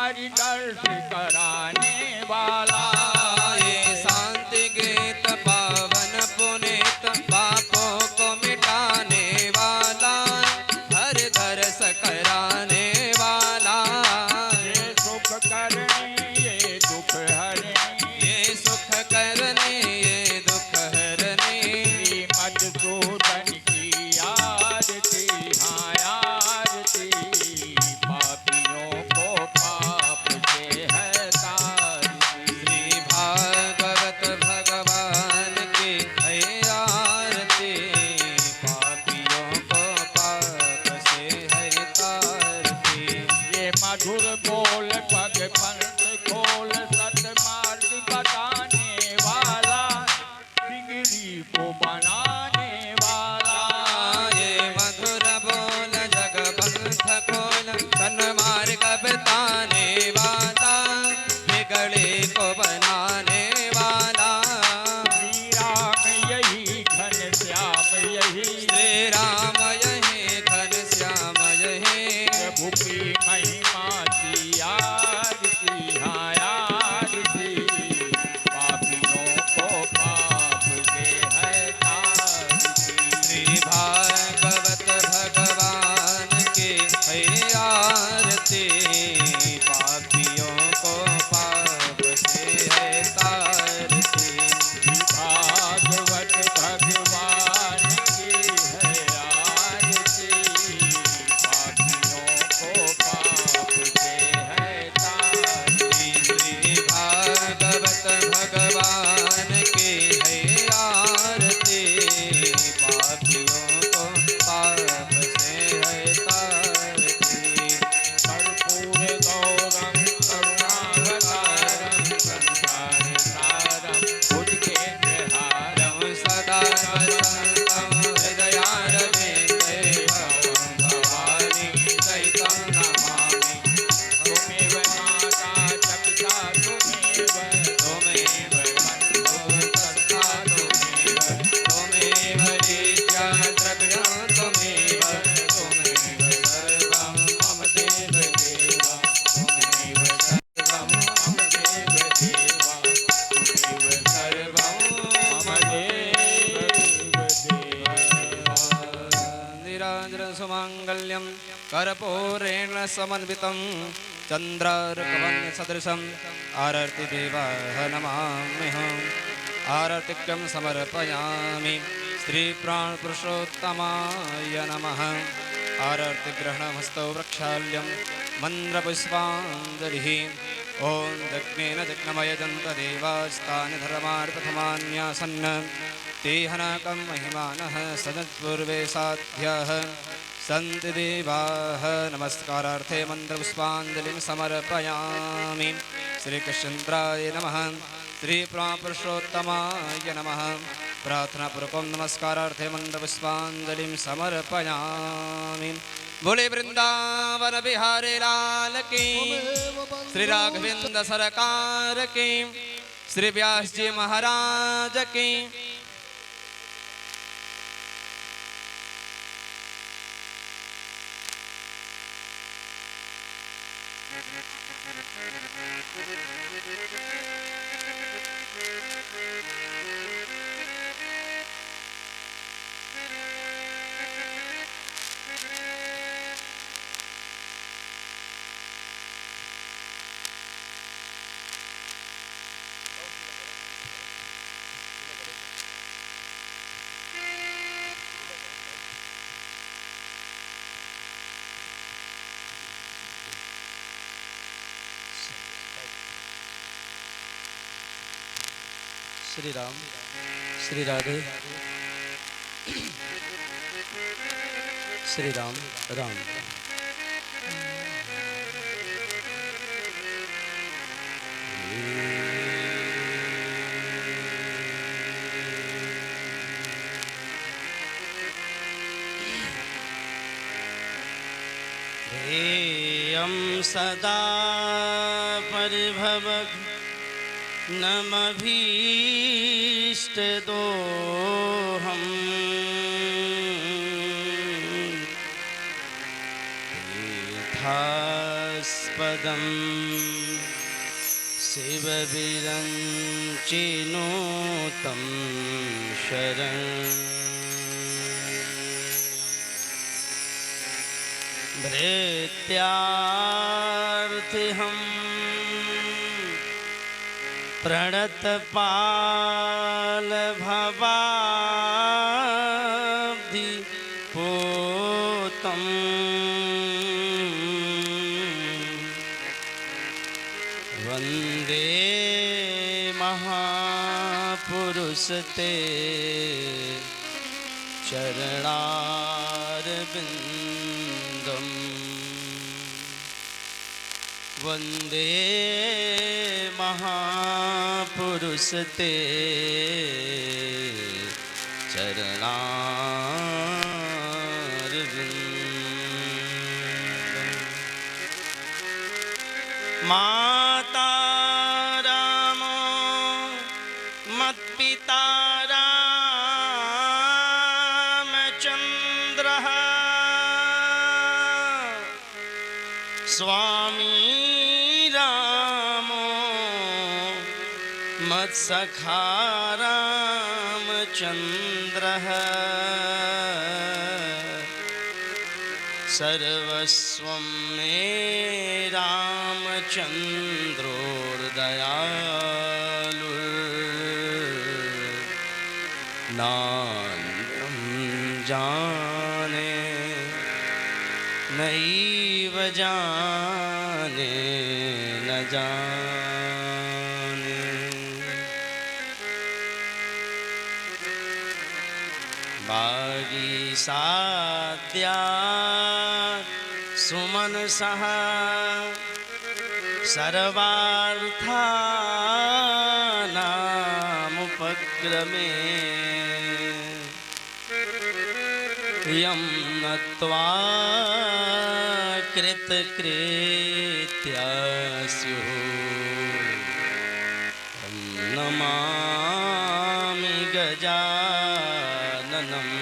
हरि दर्श कराने वाला। ये शांति गीत पावन पुनीत पापों को मिटाने वाला, हर दर्श कराने वाला। ये सुख करने ये दुख हरने, ये सुख करने ये दुख हरने, श्री मधुसूदन की आरती, हाँ आरती। पापियों को पाप से है तारती, श्री भागवत भगवान की है आरती, पापियों को पाप से है तारती। ये मधुर बोल पग पंथ खोल सतमार्ग बताने वाला, बिगड़ी को बनाने वाला। ये मधुर बोल जगपंथ खोल सन्मार्ग बताने वाला, बिगड़े को बनाने वाला। श्री राम यही घन श्याम यही, श्री राम यही घन श्याम यही, प्रभु की महिमा की आरती, हाँ आरती। पापियों को पाप से है तारती, श्री भागवत भगवान की है आरती, पापियों को पाप से है तारती। भागवत भगवान की है आरती, पापियों को पाप से है तारती। श्री भागवत भगवान की है आरती, पापियों को पाप से है तारती। कर्पूर गौरम करुणावतारम, संसार सारम भुजगेन्द्रहारम, सदा वसन्तं हृदयारविन्दे भवं भवानी सहितं नमामि। त्वमेव माता च पिता त्वमेव, त्वमेव बन्धुः कर्ता त्वमेव, त्वमेव रीत्या द्रव्यं त्वमेव, त्वमेव सर्वं मम देव देव, त्वमेव सर्वं मम देव देव, त्वमेव सर्वं मम निराजनसुमाङ्गल्यं कर्पूरेण समन्वितं चन्द्रार्कवन्यसदृशम् आरतिदेवाः नमाम्यहम्। आरतिक्यं समर्पयामि श्रीप्राणपुरुषोत्तमाय नमः। आरतिग्रहणमस्तौ प्रक्षाल्यं मन्द्रपुष्पाञ्जलिः। ॐ दग्नेन जग्नमयजन्तदेवास्तानि धर्मार्पथमान्यासन्, ते हनकं महिमानः सदत्पूर्वे साध्याः सन्ति देवाः। नमस्कारार्थे मन्त्रपुष्पाञ्जलिं समर्पयामि। श्रीकृष्णेन्द्राय नमः, श्रीप्राणपुरुषोत्तमाय नमः। प्रार्थनापूर्वकं नमस्कारार्थे मन्त्रपुष्पाञ्जलिं समर्पयामि। बोले वृंदावन बिहारी लाल की, श्री राघवेंद्र सरकार की, श्री व्यास जी महाराज की। श्री राम, श्री राधे, श्री राम राम। ध्येयं सदा परिभवग् नमभीष्टदोहम् तीर्थास्पदं पदम शिवविरञ्चिनो तं शरण भृत्यार्थिहं प्रणतपालभवाब्धि पोतम् वन्दे महापुरुषते चरणारविन्दम् वन्दे महापुरुषते चरणारविन्दम् माता रामो मत्पिता रामचन्द्रः स्वामी रामो मत्सखा रामचन्द्रः सर्वस्वं मे रामचन्द्रोर्दयालु नान्तं जाने नैव जाने न जाने वागीसाद्या सुमनसः सर्वार्थानामुपक्रमे यं नत्वा कृतकृत्या स्युः तं नमामि गजाननम्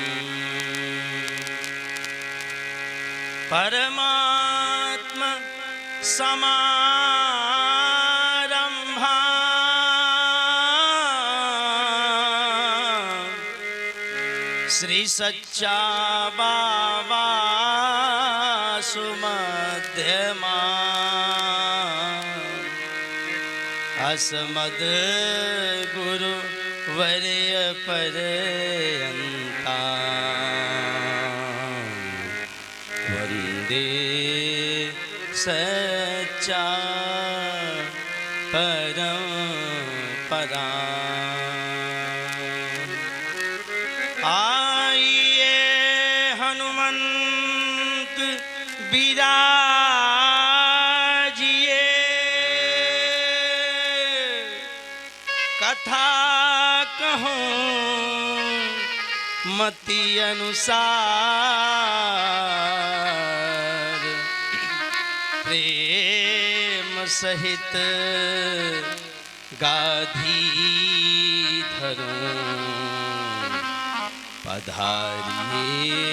परमात्मा समारम्भा श्री सच्चा बाबा सुमध्यमा अस्मद् गुरु वर्य पर्यन्ता वन्दे सच्चा परम्परा। आइए हनुमंत बिराजिए कथा कहूँ मति अनुसार प्रेम सहित गाधी धरूं पधारिए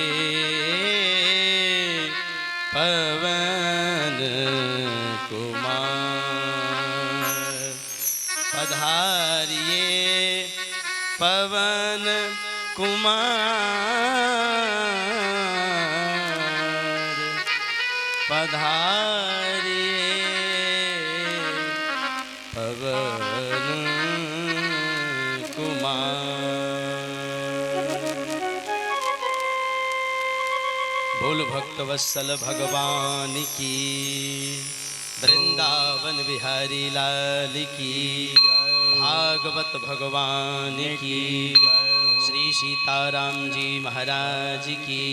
पवन कुमार पधारिए पवन कुमार पधारिए पवन कुमार। बोल भक्तवत्सल भगवान की, वृंदावन बिहारी लाल की, भागवत भगवान की, श्री सीताराम जी महाराज की,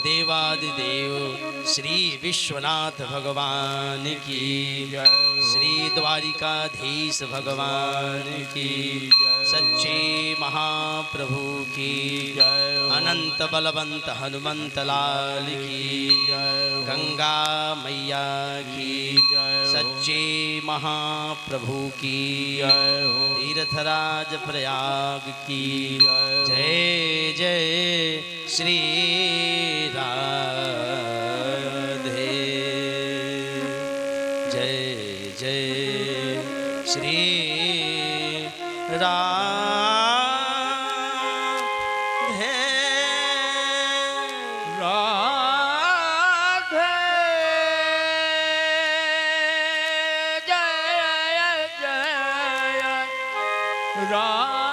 देवादिदेव श्री विश्वनाथ भगवान की, श्री द्वारिकाधीश भगवान की, सच्चे महाप्रभु की, अनंत बलवंत हनुमंत लाल की, गंगा मैया की, सच्चे महाप्रभु की, तीर्थराज प्रयाग की, जय जय श्री राधे। जय जय श्री राधे राधे जय जय राधे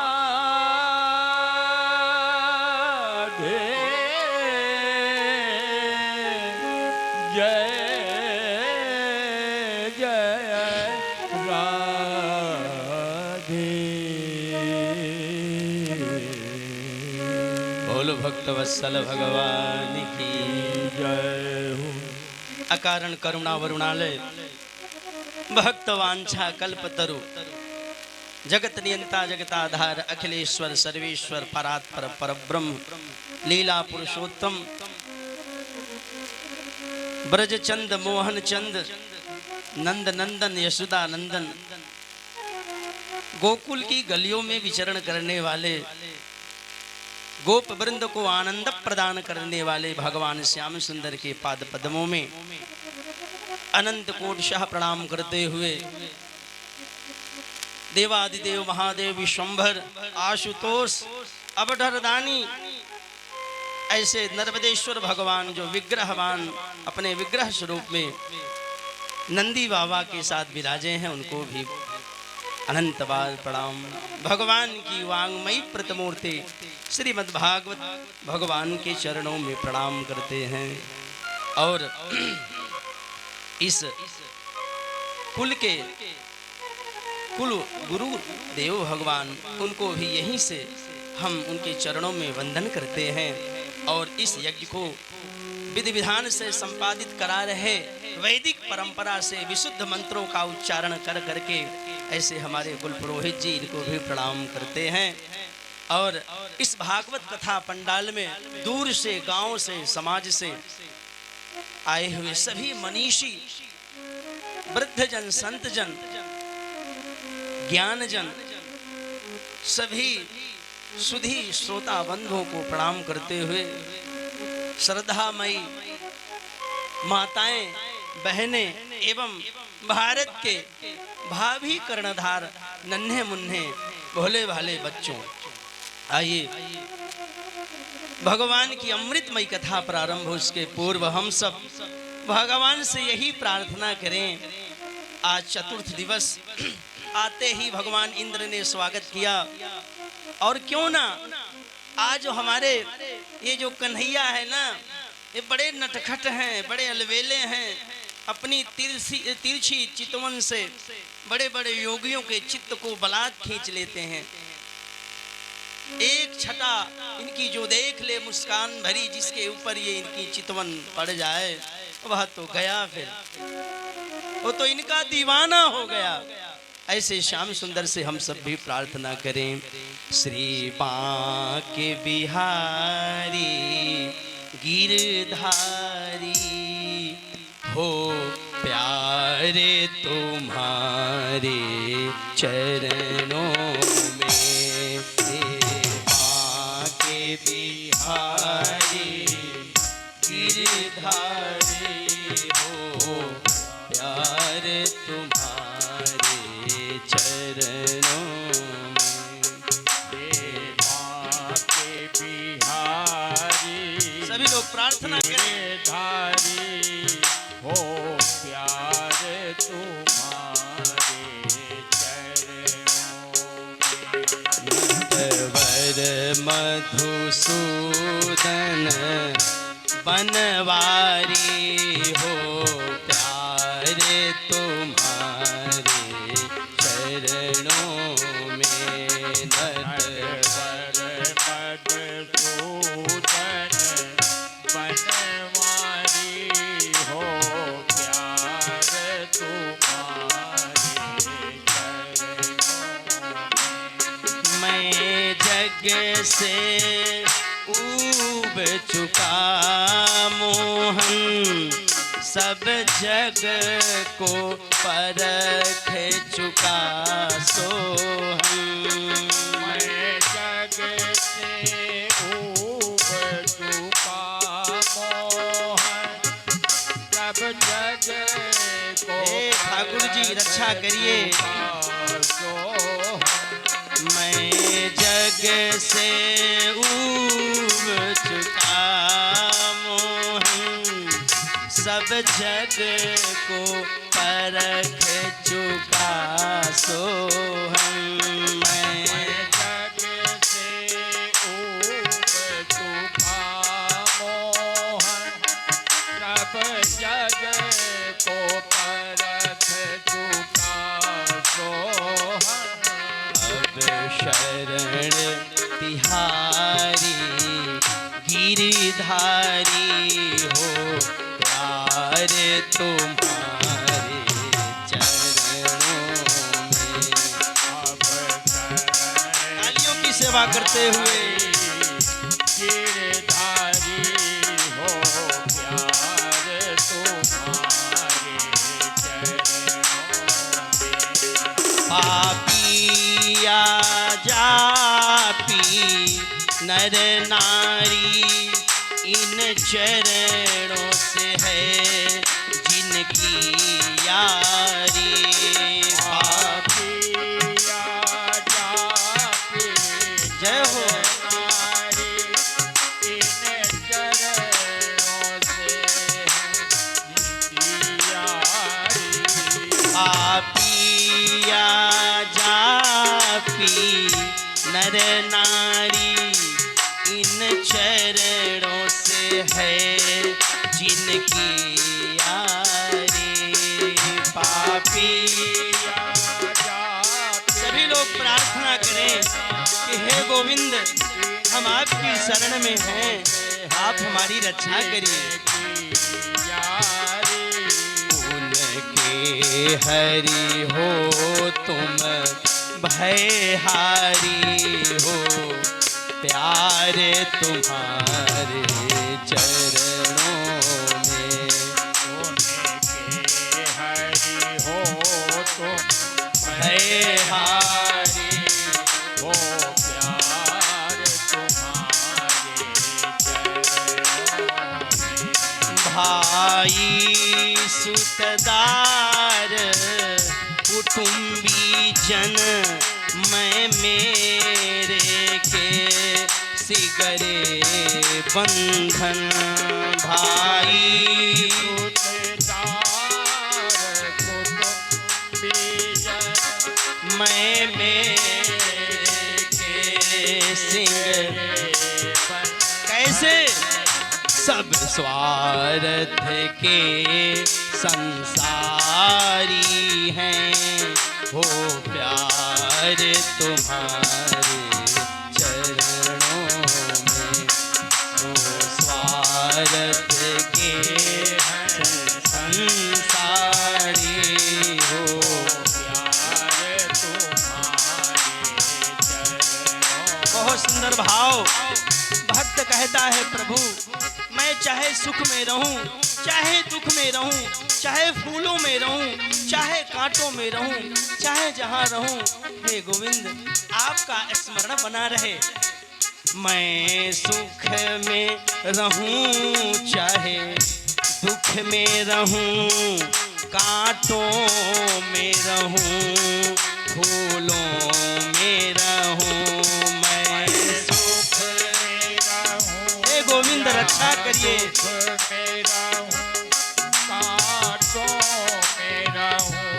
जय जय राधे। बोलो भक्त वत्सल भगवान की जय हो। अकारण करुणा वरुणालय भक्त वांछा कल्पतरु जगत नियंता जगताधार अखिलेश्वर सर्वेश्वर परात्पर परब्रह्म लीला पुरुषोत्तम ब्रजचंद मोहन चंद नंद नंदन यशोदा नंदन गोकुल की गलियों में विचरण करने वाले गोप वृंद को आनंद प्रदान करने वाले भगवान श्याम सुंदर के पाद पद्मों में अनंत कोटिशः प्रणाम करते हुए देवादिदेव महादेव विश्वंभर आशुतोष अवधरदानी ऐसे नर्मदेश्वर भगवान जो विग्रहवान अपने विग्रह स्वरूप में नंदी बाबा के साथ विराजे हैं उनको भी अनंत बार प्रणाम। भगवान की वांगमयी प्रतिमूर्ति श्रीमद् भागवत भगवान के चरणों में प्रणाम करते हैं और इस कुल के कुल गुरु देव भगवान उनको भी यहीं से हम उनके चरणों में वंदन करते हैं और इस यज्ञ को विधि विधान से संपादित करा रहे वैदिक परंपरा से विशुद्ध मंत्रों का उच्चारण कर करके ऐसे हमारे कुल पुरोहित जी इनको भी प्रणाम करते हैं। और इस भागवत कथा पंडाल में दूर से गांव से समाज से आए हुए सभी मनीषी वृद्धजन संतजन ज्ञानजन सभी सुधी श्रोता बंधुओं को प्रणाम करते हुए श्रद्धामयी माताएं बहनें एवं भारत के भावी कर्णधार नन्हे मुन्ने भोले भाले बच्चों आइए भगवान की अमृतमयी कथा प्रारंभ हो उसके पूर्व हम सब भगवान से यही प्रार्थना करें। आज चतुर्थ दिवस आते ही भगवान इंद्र ने स्वागत किया और क्यों ना आज हमारे ये जो कन्हैया है ना ये बड़े नटखट हैं बड़े अलवेले हैं अपनी तिरछी चितवन से बड़े बड़े योगियों के चित्त को बलात् खींच लेते हैं। एक छटा इनकी जो देख ले मुस्कान भरी जिसके ऊपर ये इनकी चितवन पड़ जाए वह तो गया फिर वो तो इनका दीवाना हो गया। ऐसे श्याम सुंदर से हम सब भी प्रार्थना करें। श्री बांके बिहारी गिरधारी हो प्यारे तुम्हारे चरणों में बांके बिहारी गिरधारी हो प्यारे तुम्हारे चरणों में बांके बिहारी सभी लोग प्रार्थना करें। धारी हो प्यारे तुम्हारे वर मधुसूदन बनवारी हो प्यारे तुम्हारे चरणों में नटवर मधुसूदन बनवारी हो प्यारे तुम्हारे चरणों मैं जग से ऊब चुका मोहन सब जग को परख चुका सोहन। मैं जग से ऊब चुका मोहन सब जग को ठाकुर जी रक्षा करिए। मैं जग से ऊब चुका मोहन, सब जग को परख चुका सोहन। मैं जग से ऊब चुका मोहन, सब जग को परख चुका सोहन। अब शरण तिहारी गिरिधारी हो, प्यार तुम्हारे चरणों में। अब तालियों की सेवा करते हुए गिरधारी हो, प्यार तुम्हारे चरणों में। पापिया जापी नर नारी, इन चरणों से है जिनकी यारी। पापिया जापी जय हो। नारी, इन चरणों से जिनकी यारी। पापिया जापी नर नारी, इन चरणों से है जिनकी यारी। पापिया सभी लोग प्रार्थना करें कि हे गोविंद, हम आपकी शरण में हैं, आप हमारी रक्षा करिए। उनके हरि हो तुम भयहारी हो, प्यार तुम्हारे चरणों में। उनके हरि हो तुम भयहारी हो, प्यार तुम्हारे चरणों में। भाई सुतदार कुटुंबी जन, मैं मेरे के सिगरे बंधन। भाई मैं मेरे के सिंग कैसे सब स्वार्थ के संसारी हैं, हो प्यार तुम्हारे चरणों में। हो स्वार्थ के संसारी हो, प्यार तुम्हारे चरणों। बहुत सुंदर भाव। भक्त कहता है प्रभु, मैं चाहे सुख में रहूं, चाहे दुख में रहूं, चाहे फूलों में रहूं, चाहे कांटों में रहूं, चाहे जहां रहूं, हे गोविंद आपका स्मरण बना रहे। मैं सुख में रहूं, चाहे दुख में रहूं, कांटों में रहूं, फूलों में रहूं, मैं सुख में रहूं, हे गोविंद रक्षा करिए। सुख में रहूं, कांटों में रहूं,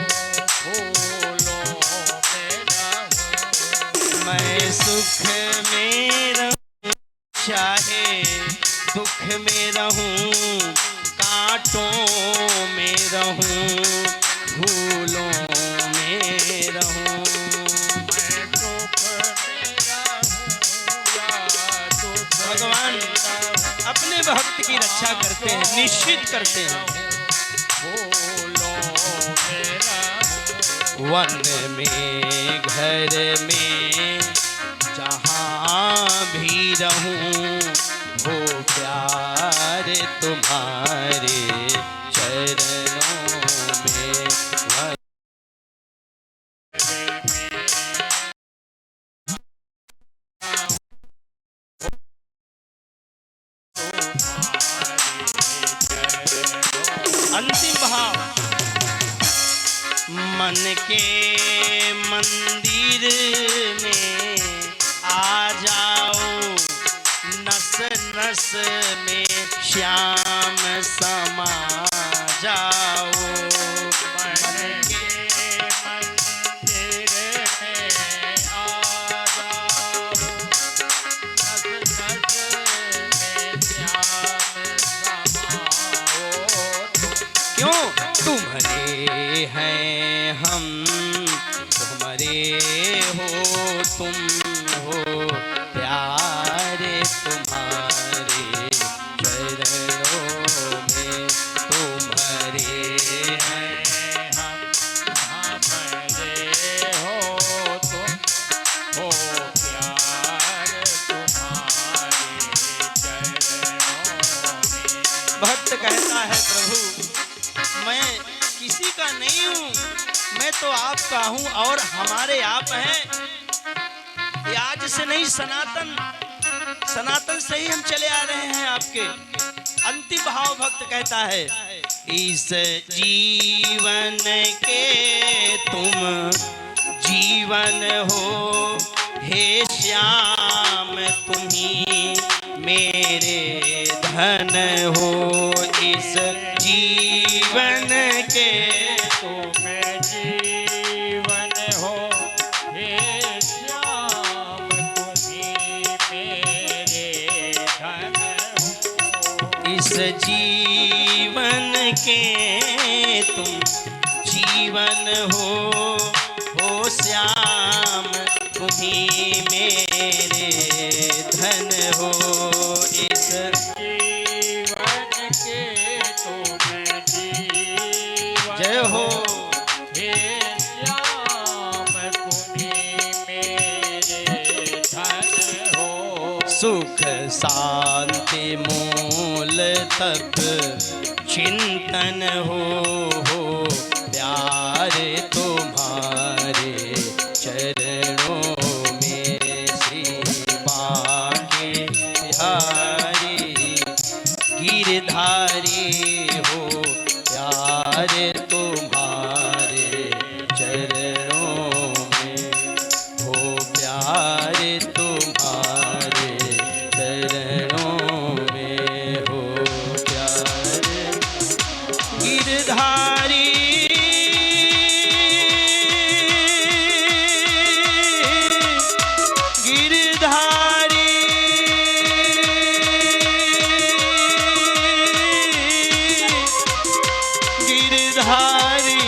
फूलों में रहूं। मैं सुख में रहूं, चाहे दुख में रहूं, कांटों में रहूं, फूलों में रहूं। मैं सुख में रहूं या दुख में भगवान रहूं, अपने भक्त की रक्षा करते हैं, निश्चित करते हैं। फूलों में रहूं। वन में घर में जहाँ भी रहूं, हो प्यार तुम्हारे चरणों में। अंतिम भाव। मन के मंदिर में आ जाओ, नस नस में श्याम समा जाओ। मन के मंदिर में आ जाओ, नस नस में श्याम समाओ। क्यों? तुम्हारे हैं हम, तुम्हारे हो तुम हो, प्यारे तुम्हारे चरणों में। तुम्हारे हैं हम, हमारे हो तुम हो, प्यार तुम्हारे चरणों में। भक्त कहता है प्रभु मैं किसी का नहीं हूँ, मैं तो आपका हूँ और हमारे आप हैं। ये आज से नहीं, सनातन सनातन से ही हम चले आ रहे हैं आपके। अंतिम भाव भक्त कहता है, इस जीवन के तुम जीवन हो, हे श्याम तुम्ही मेरे धन हो। इस जीवन के तुम जीवन हो, हे श्याम तुम्ही मेरे धन हो। इस जीवन के तुम जीवन हो श्याम तुम्ही मेरे धन हो। इस जीवन के तुम जीवन जय हो, हे श्याम तुम्ही मेरे धन हो। सुख शांति मूल तप चिंतन हो, प्यारे तुम्हारे चरणों में। श्री बांके बिहारी गिरधारी हो, प्यारे तुम्हारे चरणों में हो, प्यारे तुम्हारे चरणों में हो, प्यारे गिरधारी गिरधारी गिरधारी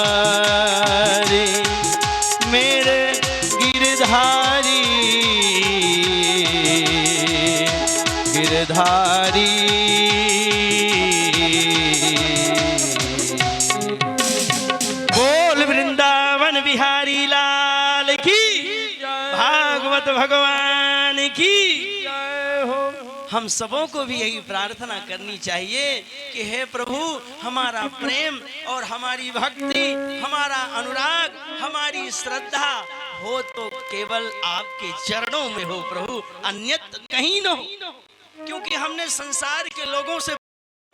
गिरधारी मेरे गिरधारी गिरधारी। बोल वृंदावन बिहारी लाल की, भागवत भगवान की। हम सबों को भी यही प्रार्थना करनी चाहिए कि हे प्रभु हमारा प्रेम और हमारी भक्ति, हमारा अनुराग, हमारी श्रद्धा हो तो केवल आपके चरणों में हो प्रभु, अन्यत्र कहीं न हो। क्योंकि हमने संसार के लोगों से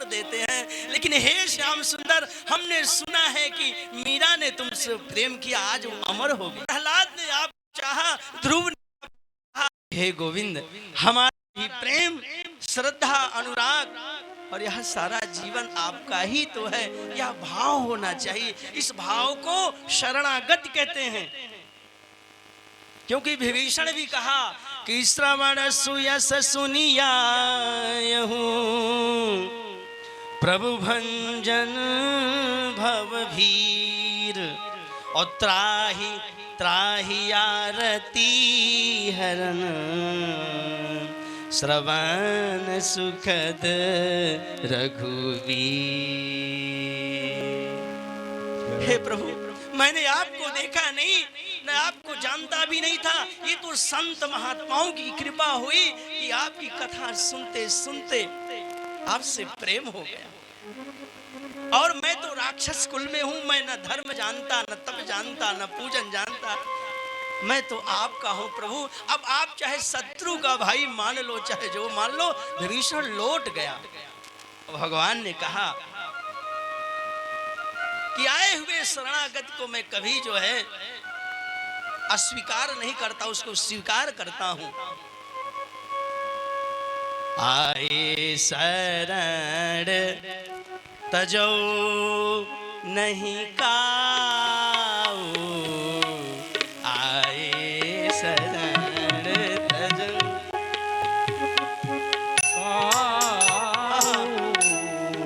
देते हैं, लेकिन हे श्याम सुंदर हमने सुना है कि मीरा ने तुमसे प्रेम किया, आज वो अमर हो गई। प्रहलाद ने आप चाहा, ध्रुव ने चाहा। हे गोविंद हमारा ही प्रेम, श्रद्धा, अनुराग और यह सारा जीवन आपका ही तो है, यह भाव होना चाहिए। इस भाव को शरणागत कहते हैं। क्योंकि विभीषण भी कहा कि श्रवण सुयस सुनियायहु, प्रभु भंजन भव भीर, और त्राहि त्राहि आरती हरन, श्रवण सुखद रघुवीर। हे प्रभु मैंने आपको देखा नहीं, मैं आपको जानता भी नहीं था। ये तो संत महात्माओं की कृपा हुई कि आपकी कथा सुनते सुनते आपसे प्रेम हो गया। और मैं तो राक्षस कुल में हूं, मैं न धर्म जानता, न तप जानता, न पूजन जानता। मैं तो आपका हूं प्रभु। अब आप चाहे शत्रु का भाई मान लो, चाहे जो मान लो। विभीषण लौट गया। भगवान ने कहा कि आए हुए शरणागत को मैं कभी जो है अस्वीकार नहीं करता, उसको स्वीकार करता हूं। आए शरण तजो नहीं काऊ, आए शरण तजो।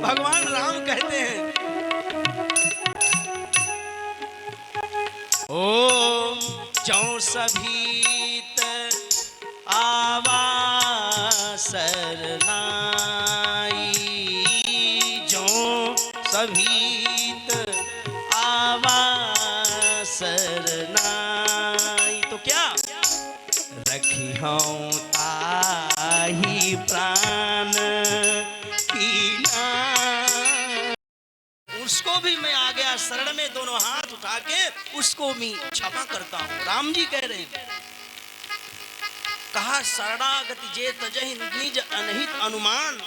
भगवान राम कहते हैं ओ जो सभीत आवा सरनाई, जो सभीत आवा सरनाई। तो क्या रखी हूँ ताही प्राण की नाई। उसको भी मैं आ गया शरण में, दोनों हाथ उठा के उसको मैं क्षमा करता हूँ। राम जी कह रहे हैं, कहा शरणागति जे तजहि निज अनहित अनुमान।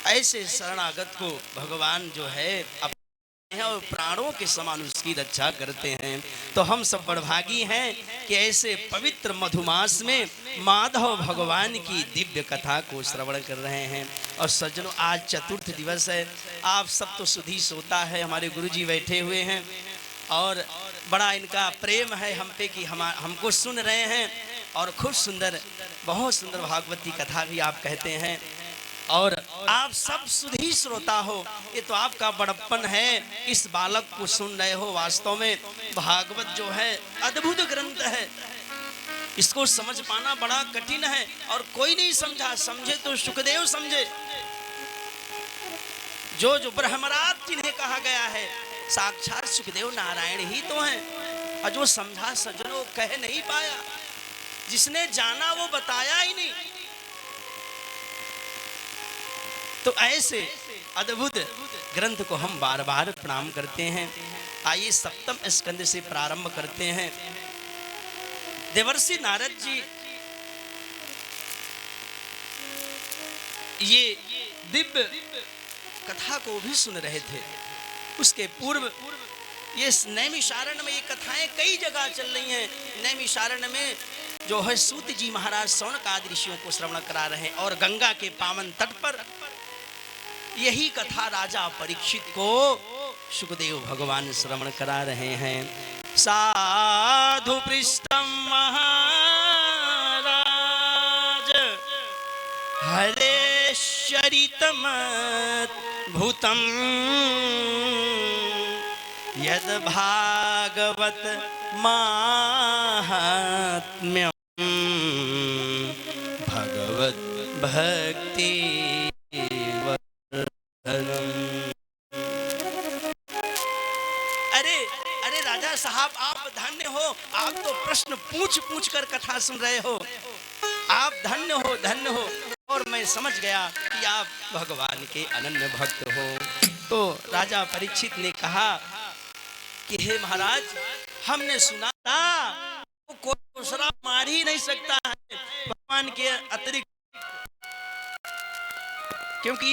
ऐसे शरणागत को भगवान जो है अपने और प्राणों के समान उसकी रक्षा करते हैं। तो हम सब बड़भागी हैं कि ऐसे पवित्र मधुमास में माधव भगवान की दिव्य कथा को श्रवण कर रहे हैं। और सज्जनों, आज चतुर्थ दिवस है। आप सब तो सुधी सोता है, हमारे गुरुजी बैठे हुए हैं और बड़ा इनका प्रेम है हम पे कि हमको सुन रहे हैं। और खूब सुंदर, बहुत सुंदर भागवती कथा भी आप कहते हैं। और आप सब सुधी श्रोता हो, ये तो आपका बड़प्पन है। इस बालक को सुन रहे हो। वास्तव में भागवत जो है अद्भुत ग्रंथ है, इसको समझ पाना बड़ा कठिन है। और कोई नहीं समझा, समझे तो सुखदेव समझे। जो जो ब्रह्मराज जिन्हें कहा गया है, साक्षात सुखदेव नारायण ही तो हैं। और जो समझा सज्जनों कह नहीं पाया, जिसने जाना वो बताया ही नहीं। तो ऐसे अद्भुत ग्रंथ को हम बार बार प्रणाम करते हैं। आइए सप्तम स्कंद से प्रारंभ करते हैं। देवर्षि नारद जी ये दिव्य कथा को भी सुन रहे थे। उसके पूर्व ये नैमिषारण्य में ये कथाएं कई जगह चल रही हैं। नैमिषारण्य में जो है सूत जी महाराज शौनक आदि ऋषियों को श्रवण करा रहे हैं। और गंगा के पावन तट पर यही कथा राजा परीक्षित को सुखदेव भगवान श्रवण करा रहे हैं। साधु पृष्ठम महाराज हरेश्वरितम भूतम यद भागवत माहात्म्यम भगवत भक्ति। अरे राजा साहब, आप धन्य हो। आप तो प्रश्न पूछ पूछ कर कथा सुन रहे हो। आप धन्य हो, धन्य हो। और मैं समझ गया कि आप भगवान के अनन्य भक्त हो। तो राजा परीक्षित ने कहा कि हे महाराज, हमने सुना था कोई दूसरा मार ही नहीं सकता है भगवान के अतिरिक्त, क्योंकि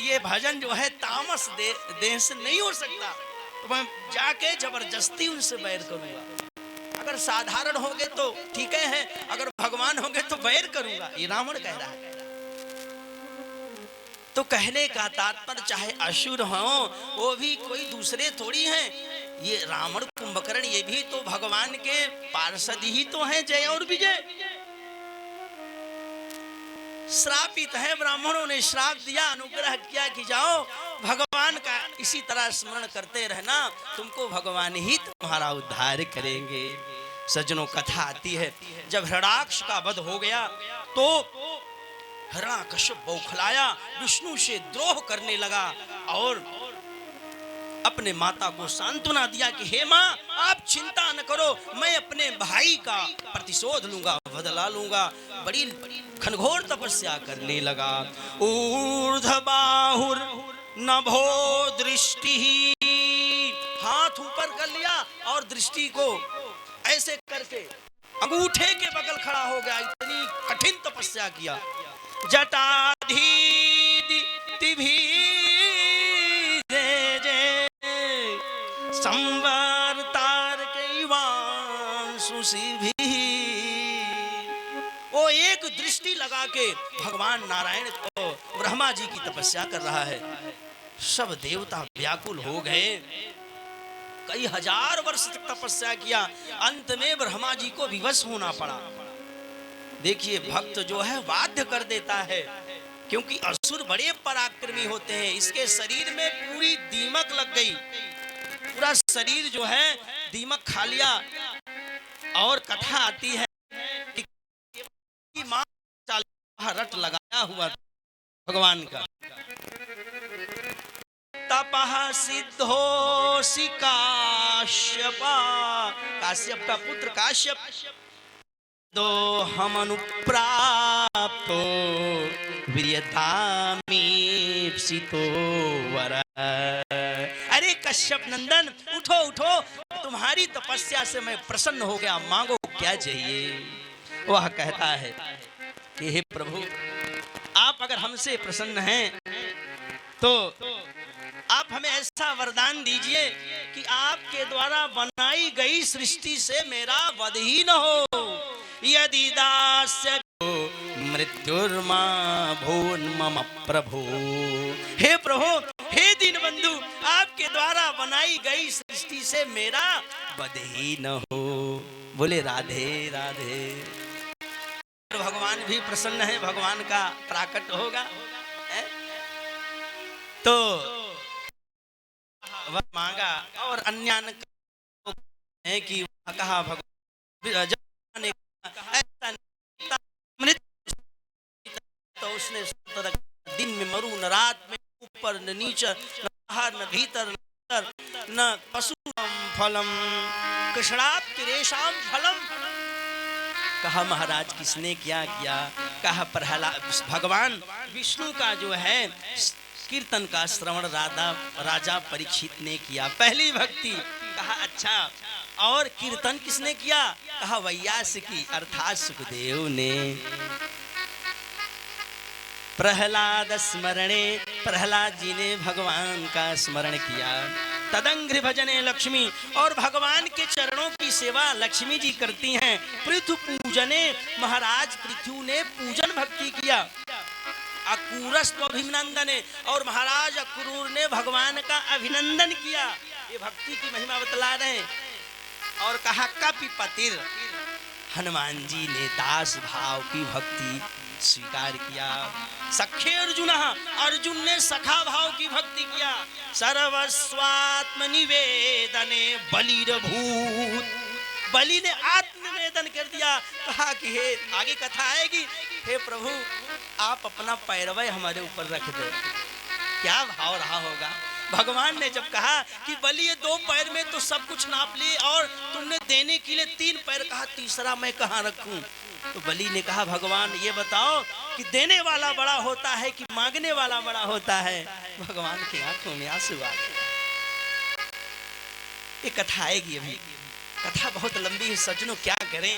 ये भजन जो है तामस देह से नहीं हो सकता। तो मैं जाके जबरदस्ती उनसे बैर करूंगा। अगर साधारण होंगे तो ठीक है, अगर भगवान होंगे तो बैर करूंगा। ये रावण कह रहा है। तो कहने का तात्पर्य चाहे असुर हो, वो भी कोई दूसरे थोड़ी हैं। ये रावण कुंभकर्ण ये भी तो भगवान के पार्षद ही तो हैं, जय और विजय। श्रापित है, ब्राह्मणों ने श्राप दिया, अनुग्रह किया कि जाओ भगवान का इसी तरह स्मरण करते रहना, तुमको भगवान ही तुम्हारा उद्धार करेंगे। सज्जनों, कथा आती है जब हिरण्याक्ष का वध हो गया तो हिरण्याकश्यप बौखलाया, विष्णु से द्रोह करने लगा और अपने माता को सांत्वना दिया कि हे माँ, आप चिंता न करो, मैं अपने भाई का प्रतिशोध लूंगा, बदला लूंगा। बड़ी घनघोर तपस्या करने लगा। ऊर्ध्वबाहुर नभो दृष्टि, हाथ हाथ ऊपर कर लिया और दृष्टि को ऐसे करके अंगूठे के बगल खड़ा हो गया। इतनी कठिन तपस्या किया। जटाधीति संवर तार भी वो एक दृष्टि लगा के भगवान नारायण को ब्रह्मा जी की तपस्या कर रहा है। सब देवता व्याकुल हो गए। कई हजार वर्ष तक तपस्या किया, अंत में ब्रह्मा जी को विवश होना पड़ा। देखिए भक्त जो है बाध्य कर देता है, क्योंकि असुर बड़े पराक्रमी होते हैं। इसके शरीर में पूरी दीमक लग गई, पूरा शरीर जो है दीमक खा लिया। और कथा आती है कि मां रट लगाया हुआ भगवान का। तपः सिद्धोऽसि काश्यप, काश्यप का पुत्र काश्यप दो हम अनुप्राप्तो वीर्यतामीप्सितो वर। अरे कश्यप नंदन उठो उठो, तुम्हारी तपस्या से मैं प्रसन्न हो गया, मांगो क्या चाहिए। वह कहता है कि हे प्रभु, आप अगर हमसे प्रसन्न हैं तो आप हमें ऐसा वरदान दीजिए कि आपके द्वारा बनाई गई सृष्टि से मेरा वध ही न हो। यदि दास्य मृत्युर्मा भून मम प्रभु। हे प्रभु, हे दीनबंधु, आपके द्वारा बनाई गई सृष्टि से मेरा वध ही न हो। बोले राधे राधे। भगवान भी प्रसन्न है, भगवान का प्राकट होगा है? तो वह मांगा और अन्य है कि कहा भगवान ने तो उसने दिन में मरु न रात में, ऊपर न नीचे, न बाहर न भीतर न पशु फलम कृष्णाप्तिरेषाम फलम। कहा महाराज किसने क्या किया? कहा प्रहलाद भगवान विष्णु का जो है कीर्तन का श्रवण राजा परीक्षित ने किया, पहली भक्ति। कहा अच्छा, और कीर्तन किसने किया? कहा वैयासिकी अर्थात सुखदेव ने। प्रहलाद स्मरणे, प्रहलाद जी ने भगवान का स्मरण किया। तदंघ्रि भजने लक्ष्मी, और भगवान के चरणों की सेवा लक्ष्मी जी करती हैं। पृथु पूजने, महाराज पृथु ने पूजन भक्ति किया। अक्रूरस्त्व अभिनंदने, और महाराज अक्रूर ने भगवान का अभिनंदन किया। ये भक्ति की महिमा बतला रहे हैं। और कहा कपिपतिर, हनुमान जी ने दास भाव की भक्ति स्वीकार किया। सखे अर्जुन, अर्जुन ने सखा भाव की भक्ति किया। सर्वस्वात्म निवेदने बलिर्भूत, बलि ने आत्मनिवेदन कर दिया। कहा कि हे, आगे कथा आएगी, हे प्रभु आप अपना पैरवय हमारे ऊपर रख दे। क्या भाव रहा होगा। भगवान ने जब कहा कि बलि ये 2 पैर में तो सब कुछ नाप लिए, और तुमने देने के लिए 3 पैर कहा, तीसरा मैं कहाँ रखूं? तो बलि ने कहा भगवान ये बताओ कि देने वाला बड़ा होता है कि मांगने वाला बड़ा होता है? भगवान की आंखों में आंसू आ गए। ये कथा आएगी अभी, कथा बहुत लंबी है सज्जनों, क्या करें।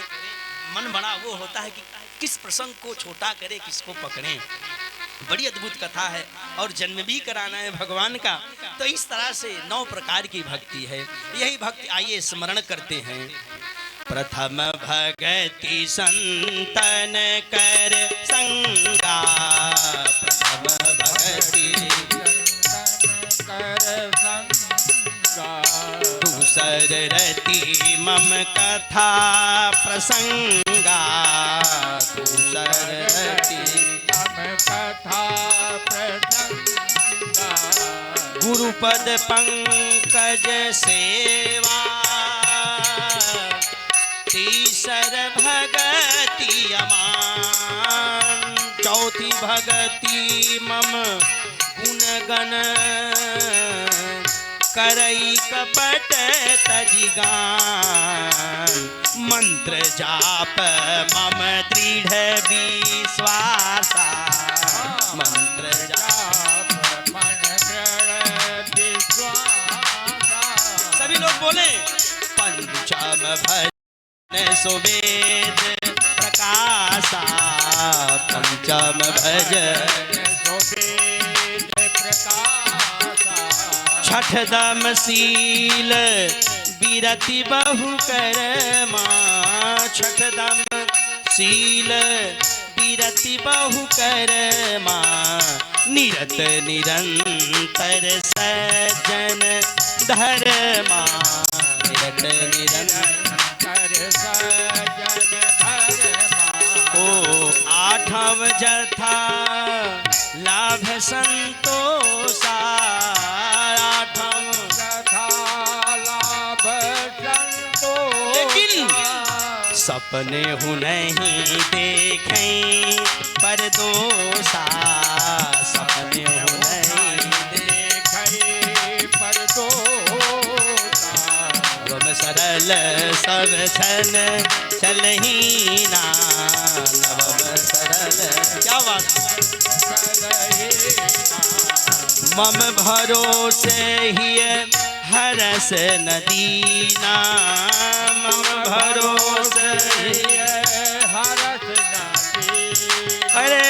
मन बड़ा वो होता है कि किस प्रसंग को छोटा करे, किसको पकड़े। बड़ी अद्भुत कथा है और जन्म भी कराना है भगवान का। तो इस तरह से 9 प्रकार की भक्ति है। यही भक्ति आइए स्मरण करते हैं। प्रथम भगति संतन कर संगा, प्रथम भगति कर संगा, दूसर रति मम कथा प्रसंगा, दूसर रति मम कथा प्रसंगा, गुरुपद पंकज सेवा, तीसर भगति अमान, चौथी भगति मम गुणगण, करई कपट तजिगान, मंत्र जाप मम दृढ़ विश्वासा, मंत्र जाप मन दृढ़ विश्वासा। सभी लोग पंचम भजन सुवेद प्रकाशा पंचम भजन सुवेद प्रकाशा छठदम शील विरति बहु करमा छठदम शील विरति बहु करमा निरत निरंतर सज्जन धर्मा निरत निरंतर सज्जन धर्मा ओ आठव जथा लाभ संतोषा आठव तथा लाभ संतोष लेकिन सपने हूँ नहीं देखें पर दोषा सपने हूँ नहीं देखे पर दोषा नवम सरल सब छन चलही ना नवम सरल क्या बात मम भरोसे ही हरस नदीना मम भरोसे हरस नदी अरे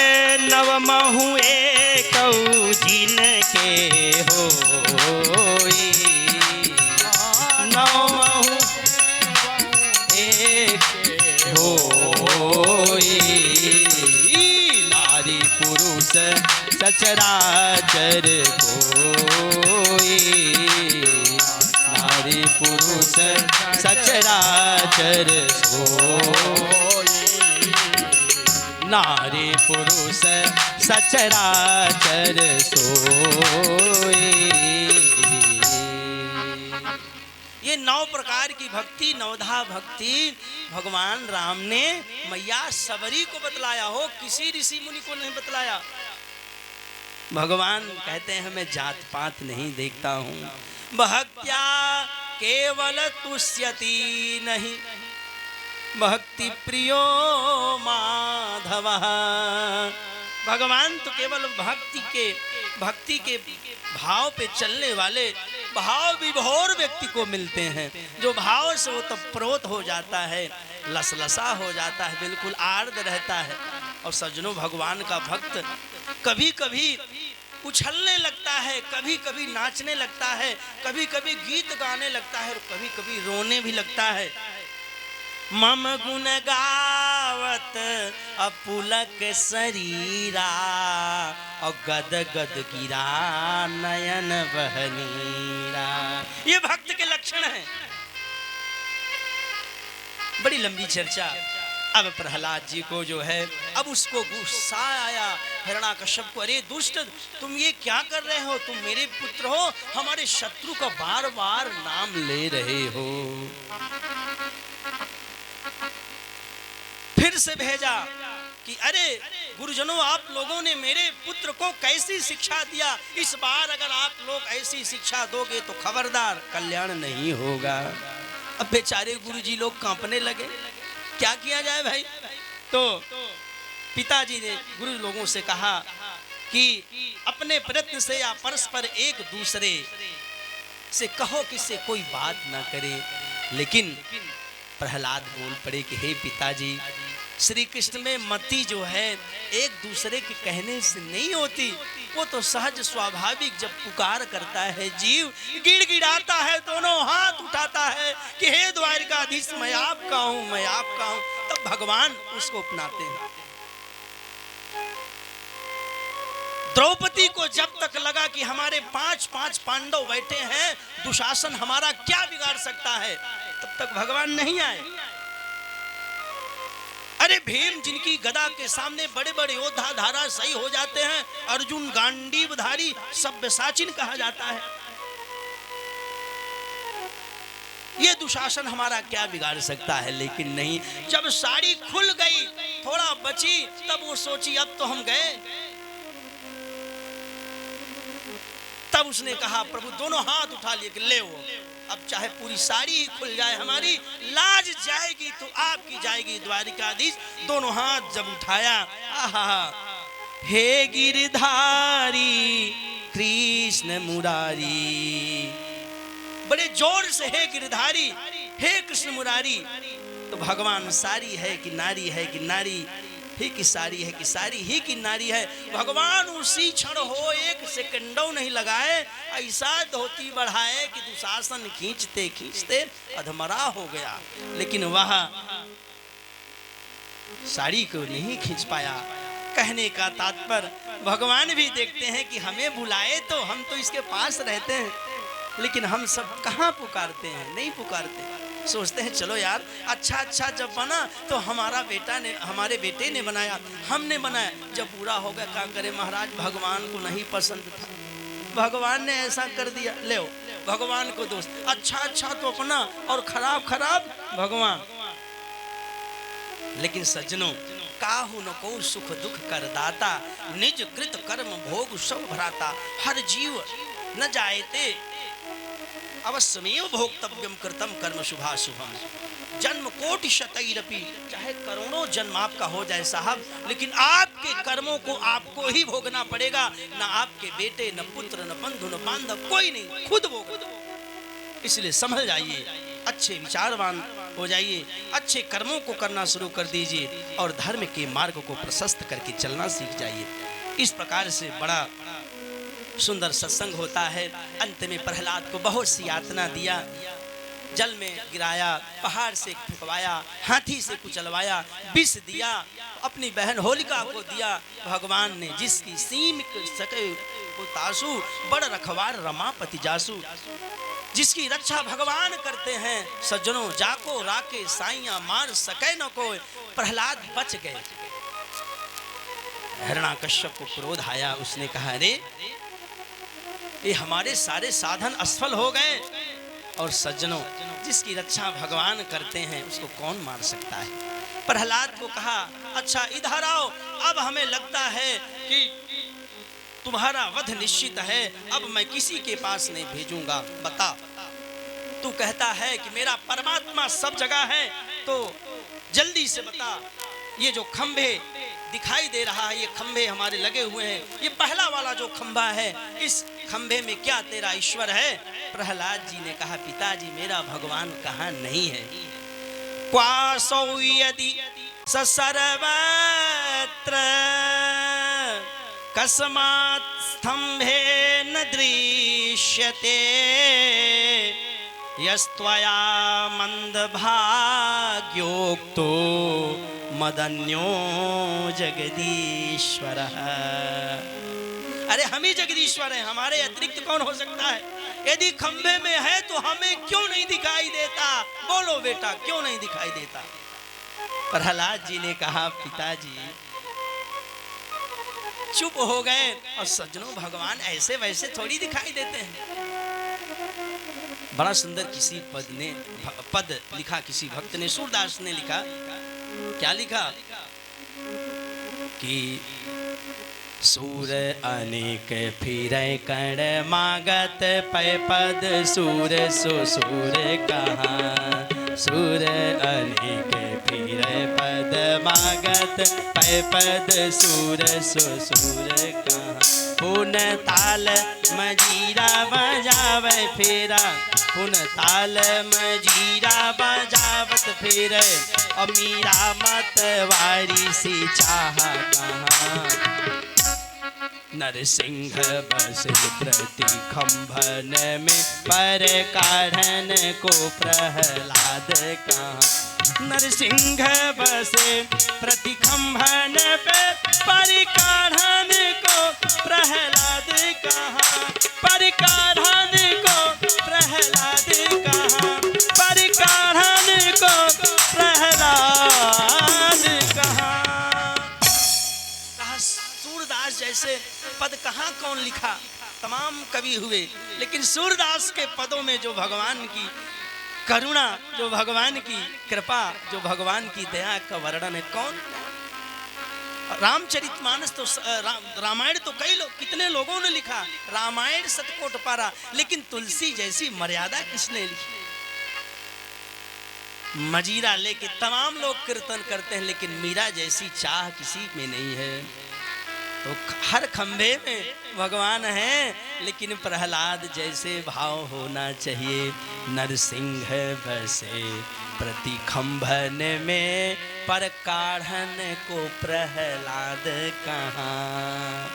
नव महु एक जिन के हो नव महु एक हो नारी पुरुष सचराचर कोई नारी पुरुष सचराचर सोई नारी पुरुष सचराचर सोई ये 9 प्रकार की भक्ति नवधा भक्ति भगवान राम ने मैया सबरी को बतलाया हो किसी ऋषि मुनि को नहीं बतलाया। भगवान कहते हैं मैं जात पात नहीं देखता हूँ भक्त्या केवल तुष्यति नहीं भक्ति प्रियो माधव भगवान तो केवल भक्ति के भाव पे चलने वाले भाव विभोर व्यक्ति को मिलते हैं जो भाव से वो तप्रोत हो जाता है लसलसा हो जाता है बिल्कुल आर्द्र रहता है। और सज्जनों भगवान का भक्त कभी कभी उछलने लगता है कभी कभी नाचने लगता है कभी कभी गीत गाने लगता है और कभी कभी रोने भी लगता है। मम गुण गावत अपुलक शरीरा और गद गद गिरा नयन बहनीरा ये भक्त के लक्षण है। बड़ी लंबी चर्चा। अब प्रहलाद जी को जो है अब उसको गुस्सा आया हिरण्याकश्यप को अरे दुष्ट तुम ये क्या कर रहे हो तुम मेरे पुत्र हो हमारे शत्रु का बार बार नाम ले रहे हो। फिर से भेजा कि अरे गुरुजनों आप लोगों ने मेरे पुत्र को कैसी शिक्षा दिया इस बार अगर आप लोग ऐसी शिक्षा दोगे तो खबरदार कल्याण नहीं होगा। अब बेचारे गुरुजी लोग कांपने लगे क्या किया जाए भाई। तो पिताजी ने गुरु लोगों से कहा कि अपने प्रयत्न से या परस्पर एक दूसरे से कहो कि इससे कोई बात ना करे। लेकिन प्रहलाद बोल पड़े कि हे पिताजी श्री कृष्ण में मति जो है एक दूसरे के कहने से नहीं होती वो तो सहज स्वाभाविक जब पुकार करता है जीव गिड़गिड़ाता है दोनों हाथ उठाता है कि हे द्वारिकाधीश मैं आपका हूं तब भगवान उसको अपनाते हैं। द्रौपदी को जब तक लगा कि हमारे 5 पांडव बैठे हैं दुशासन हमारा क्या बिगाड़ सकता है तब तक भगवान नहीं आए। अरे भीम जिनकी गदा के सामने बड़े बड़े योद्धा धारा सही हो जाते हैं अर्जुन गांडीवधारी सव्यसाचिन कहा जाता है। ये दुशासन हमारा क्या बिगाड़ सकता है। लेकिन नहीं जब साड़ी खुल गई थोड़ा बची तब वो सोची अब तो हम गए। तब उसने कहा प्रभु दोनों हाथ उठा लिए कि ले वो अब चाहे पूरी साड़ी ही खुल जाए हमारी लाज जाएगी तो आपकी जाएगी द्वारिकाधीश। दोनों हाथ जब उठाया आहा हे गिरधारी कृष्ण मुरारी बड़े जोर से हे गिरधारी हे कृष्ण मुरारी। तो भगवान सारी है कि नारी है कि नारी ही की सारी है कि सारी ही की नारी है। भगवान उसी क्षण हो एक सेकंडों नहीं लगाए, ऐसा धोती बढ़ाए कि दुशासन खींचते खींचते अधमरा हो गया, लेकिन वह साड़ी को नहीं खींच पाया। कहने का तात्पर्य, भगवान भी देखते हैं कि हमें बुलाए तो हम तो इसके पास रहते हैं, लेकिन हम सब कहाँ पुकारते हैं, नहीं पुकारते। सोचते हैं चलो यार, अच्छा जब बना तो हमारे बेटे ने बनाया, हमने बनाया, जब पूरा हो गया क्या करे महाराज, भगवान को नहीं पसंद था, भगवान ने ऐसा कर दिया, ले भगवान को दोष। अच्छा तो अपना और खराब भगवान। लेकिन सज्जनों, काहू न को सुख दुख कर दाता, निज कृत कर्म भोग सब भराता। हर जीव न जायते अवश्यमेव भोक्तव्यम कृतम कर्म शुभाशुभम। जन्म कोटि शतैरपि, चाहे करोड़ों जन्म आपका हो जाए साहब, लेकिन आपके कर्मों को आपको ही भोगना पड़ेगा। न आपके बेटे, न पुत्र, न बंधु, न बांधव, कोई नहीं, खुद भोग। इसलिए समझ जाइए, अच्छे विचारवान हो जाइए, अच्छे कर्मों को करना शुरू कर दीजिए और धर्म के मार्ग को प्रशस्त करके चलना सीख जाइए। इस प्रकार से बड़ा सुंदर सत्संग होता है। अंत में प्रहलाद को बहुत सी यातना दिया, जल में गिराया, पहाड़ से फेंकवाया, हाथी से कुचलवाया, विष दिया, अपनी बहन होलिका को दिया। भगवान ने जिसकी सीम सके वो तासु, बड़ रखवार रमापति जासु। जिसकी रक्षा भगवान करते हैं सज्जनों, जाको राके साइया मार सके न कोई। प्रहलाद बच गए। हिरण्याकश्यप को क्रोध आया, उसने कहा अरे ये हमारे सारे साधन असफल हो गए। और सज्जनों, जिसकी रक्षा भगवान करते हैं उसको कौन मार सकता है। प्रहलाद को कहा अच्छा इधर आओ, अब हमें लगता है कि तुम्हारा वध निश्चित है, अब मैं किसी के पास नहीं भेजूंगा। बता, तू कहता है कि मेरा परमात्मा सब जगह है, तो जल्दी से बता, ये जो खंभे दिखाई दे रहा है, ये खंभे हमारे लगे हुए हैं, ये पहला वाला जो खंभा है, इस खंभे में क्या तेरा ईश्वर है। प्रहलाद जी ने कहा पिताजी, मेरा भगवान कहाँ नहीं है। क्वासौ यदि स सर्वत्र कस्मात् स्तंभे न दृश्यते, यस्त्वया मंदभाग्योक्तो मदन्यो जगदीश्वर। अरे हम ही जगदीश्वर हैं, हमारे अतिरिक्त कौन हो सकता है। यदि खंभे में है तो हमें क्यों नहीं दिखाई देता, बोलो बेटा क्यों नहीं दिखाई देता। प्रहलाद जी ने कहा पिताजी, चुप हो गए। और सज्जनों, भगवान ऐसे वैसे थोड़ी दिखाई देते हैं। बड़ा सुंदर किसी पद लिखा, किसी भक्त ने, सूरदास ने लिखा, क्या लिखा कि सूर अनेक फिरै कण मागत, पै पद सूर सुसूर कहाँ। सूर अनेक फिरै पद मागत, पै पद सूर सुसूर कहाँ। पुन ताल मजीरा बजावे फेरा, पुन ताल मजीरा बजावत फिरे, अमीरा मत वारी सी चाह कहाँ। नरसिंह बस प्रति खंभन में, पर काढ़न को प्रहलाद कहाँ। नरसिंह बसे प्रति खंभन पे, पर काढ़न को प्रहलाद कहाँ। पर काढ़न को प्रहलाद कहाँ, पर काढ़न को प्रहलाद कहाँ। कहा सूरदास जैसे पद कहाँ कौन लिखा। तमाम कवि हुए, लेकिन सूरदास के पदों में जो भगवान की करुणा, जो भगवान की कृपा, जो भगवान की दया का वर्णन है कौन। रामचरितमानस तो रामायण तो कई लोग, कितने लोगों ने लिखा। रामायण शतकोट पारा, लेकिन तुलसी जैसी मर्यादा किसने लिखी। मजीरा लेके तमाम लोग कीर्तन करते हैं, लेकिन मीरा जैसी चाह किसी में नहीं है। तो हर खंभे में भगवान है, लेकिन प्रहलाद जैसे भाव होना चाहिए। नरसिंह बसे प्रति खंभन में, पर काढ़न को प्रहलाद कहाँ।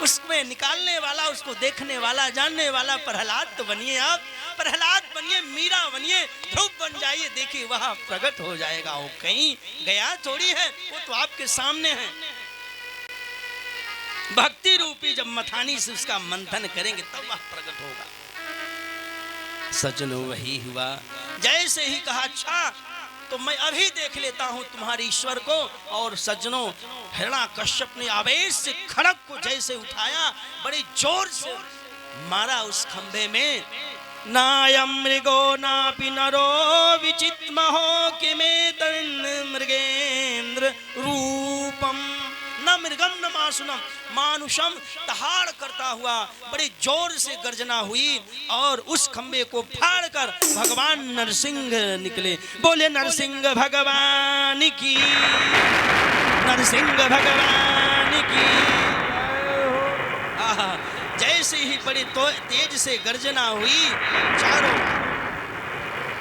उसमें निकालने वाला, उसको देखने वाला, जानने वाला प्रहलाद तो बनिए आप, प्रहलाद बनिए, मीरा बनिए, ध्रुव बन जाइए, देखिए वहां प्रकट हो जाएगा। वो कहीं गया थोड़ी है, वो तो आपके सामने है। भक्ति रूपी जब मथानी से उसका मंथन करेंगे तब वह प्रकट होगा। सजनो वही हुआ, जैसे ही कहा अच्छा तो मैं अभी देख लेता हूं तुम्हारे ईश्वर को। और सज्जनों, हिरण्याकश्यप ने आवेश से खड़ग को जैसे उठाया, बड़े जोर से मारा उस खंभे में। नायम मृगो नापि नरो विचित्महो किमेतन् मृगेंद्र रूपम, न मृगम न मासुनम मानुषम। दहाड़ करता हुआ बड़े जोर से गर्जना हुई और उस खंबे को फाड़कर भगवान नरसिंह निकले। बोले नरसिंह भगवान की, नरसिंह भगवान की। जैसे ही बड़ी तेज से गर्जना हुई, चारों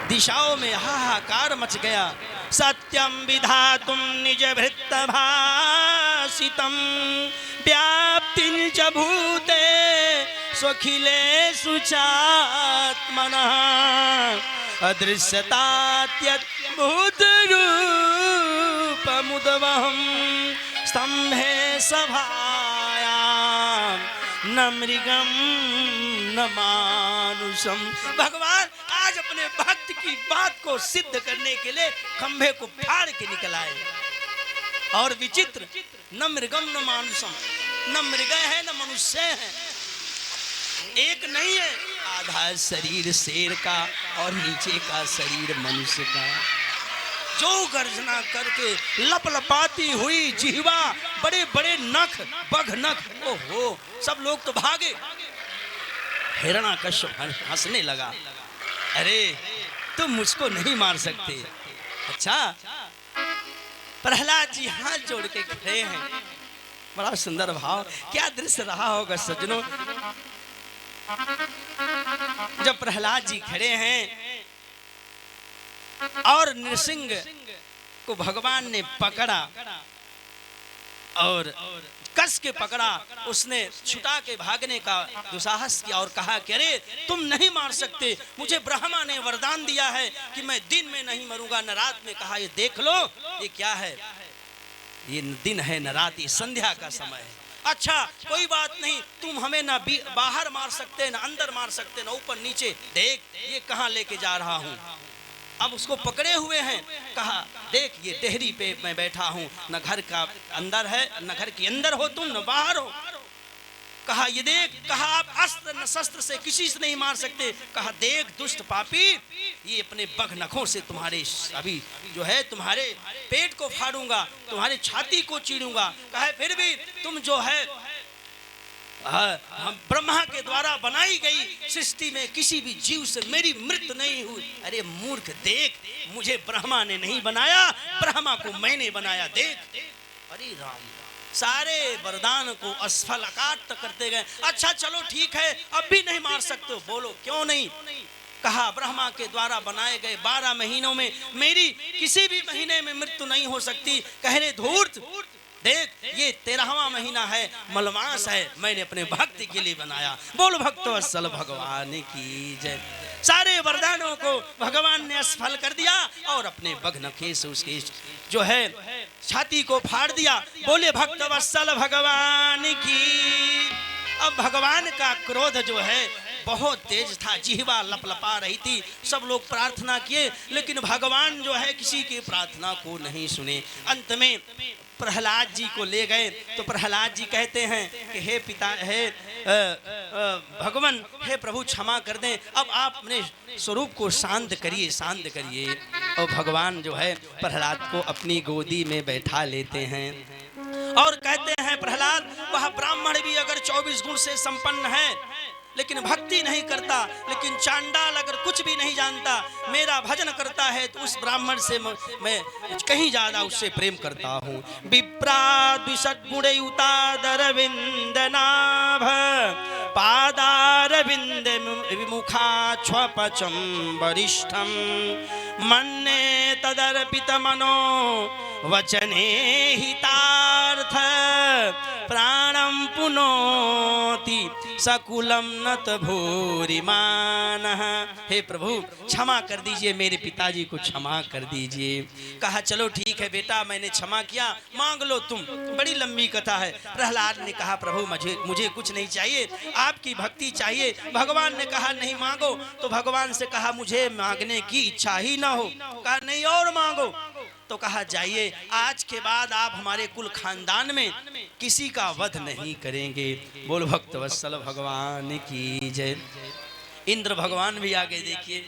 दिशाओं में हाहाकार मच गया। सत्यम विधातुम निज भृत्त भासितम, व्याप्तिं च भूते स्वखिलेषु चात्मनः, अदृश्यतात्यद्भुत रूपमुद्वहं स्तंभे सभायां, न मृगम न मानुषम। भगवान आज अपने भक्त की बात को सिद्ध करने के लिए खंभे को फाड़ के निकल आए। और विचित्र, न मृगम न मानुषम, न मृग है न मनुष्य है, एक नहीं है। आधा शरीर शेर का और नीचे का शरीर मनुष्य का। जो गर्जना करके लपलपाती हुई जिह्वा, बड़े बड़े नख, बघ नख, ओहो, सब लोग तो भागे। हिरण्याकश्यप हंसने लगा, अरे तुम मुझको नहीं मार सकते। अच्छा, प्रहलाद जी हाथ जोड़ के खड़े हैं। बड़ा सुंदर भाव, क्या दृश्य रहा होगा सज्जनों। जब प्रहलाद जी खड़े हैं और नरसिंह को भगवान ने पकड़ा और कस के पकड़ा, उसने छुटा के भागने का दुसाहस किया और कहा कि अरे तुम नहीं मार सकते, मुझे ब्रह्मा ने वरदान दिया है कि मैं दिन में नहीं मरूंगा न रात में। कहा ये देख लो, ये क्या है, ये दिन है न रात, ये संध्या का समय है। अच्छा कोई बात नहीं, तुम हमें ना बाहर मार सकते, ना अंदर मार सकते, ना ऊपर नीचे, देख ये कहाँ लेके जा रहा हूँ। अब उसको पकड़े हुए हैं। कहा देख ये डेहरी पे मैं बैठा हूँ, न घर का अंदर है, न घर के अंदर हो तुम, न बाहर हो। कहा ये देख, कहा आप अस्त्र न शस्त्र से किसी से नहीं मार सकते। कहा देख दुष्ट पापी, ये अपने बघ नखों से तुम्हारे अभी जो है तुम्हारे पेट को फाड़ूंगा, तुम्हारे छाती को चीरूंगा। कहा फिर भी तुम जो है हम ब्रह्मा के द्वारा बनाई गई सृष्टि में किसी भी जीव से मेरी मृत्यु नहीं हुई। अरे मूर्ख देख, मुझे ब्रह्मा ने नहीं बनाया, ब्रह्मा को मैंने बनाया। देख, अरे राम, सारे वरदान को असफल अकाट करते गए। अच्छा चलो ठीक है, अब भी नहीं मार सकते हो, बोलो क्यों नहीं। कहा ब्रह्मा के द्वारा बनाए गए 12 महीनों में मेरी किसी भी महीने में मृत्यु नहीं हो सकती। कह रहे धूर्त, देख ये 13वां महीना है, मलमास है, मैंने अपने भक्ति के लिए बनाया। बोल भक्तवत्सल भगवान की जय। सारे वरदानों को भगवान ने असफल कर दिया और अपने बघ नखे से उसके जो है छाती को फाड़ दिया। बोले भक्तवत्सल भगवान की। अब भगवान का क्रोध जो है बहुत तेज था, जिह्वा लपलपा रही थी। सब लोग प्रार्थना किए लेकिन भगवान जो है किसी की प्रार्थना को नहीं सुने। अंत में प्रहलाद जी को ले गए तो प्रहलाद जी कहते हैं कि हे पिता, हे भगवान, हे प्रभु क्षमा कर दें, अब आप अपने स्वरूप को शांत करिए, शांत करिए। और भगवान जो है प्रहलाद को अपनी गोदी में बैठा लेते हैं और कहते हैं प्रहलाद, वह ब्राह्मण भी अगर 24 गुण से संपन्न है लेकिन भक्ति नहीं करता, लेकिन चांडाल अगर कुछ भी नहीं जानता, मेरा भजन करता है तो उस ब्राह्मण से मैं कहीं ज्यादा उससे प्रेम करता हूँ। विप्राद्विषद्गुणयुतादरविंदनाभ पादारविंद विमुखाच्छ्वपचं वरिष्ठं मन्ये तदर्पित मनो वचने हितार्थ प्राणं पुनोति सकुलम नत भूरिमानः। हे प्रभु क्षमा कर दीजिए, मेरे पिताजी को क्षमा कर दीजिए। कहा चलो ठीक है बेटा, मैंने क्षमा किया, मांग लो तुम। बड़ी लंबी कथा है। प्रहलाद ने कहा प्रभु मुझे कुछ नहीं चाहिए, आपकी भक्ति चाहिए। भगवान ने कहा नहीं मांगो, तो भगवान से कहा मुझे मांगने की इच्छा ही ना हो। कहा नहीं और मांगो। तो कहा जाइए, आज के बाद आप हमारे कुल खानदान में किसी का वध नहीं करेंगे। बोल भक्त वत्सल भगवान की जय। इंद्र भगवान भी आगे देखिए।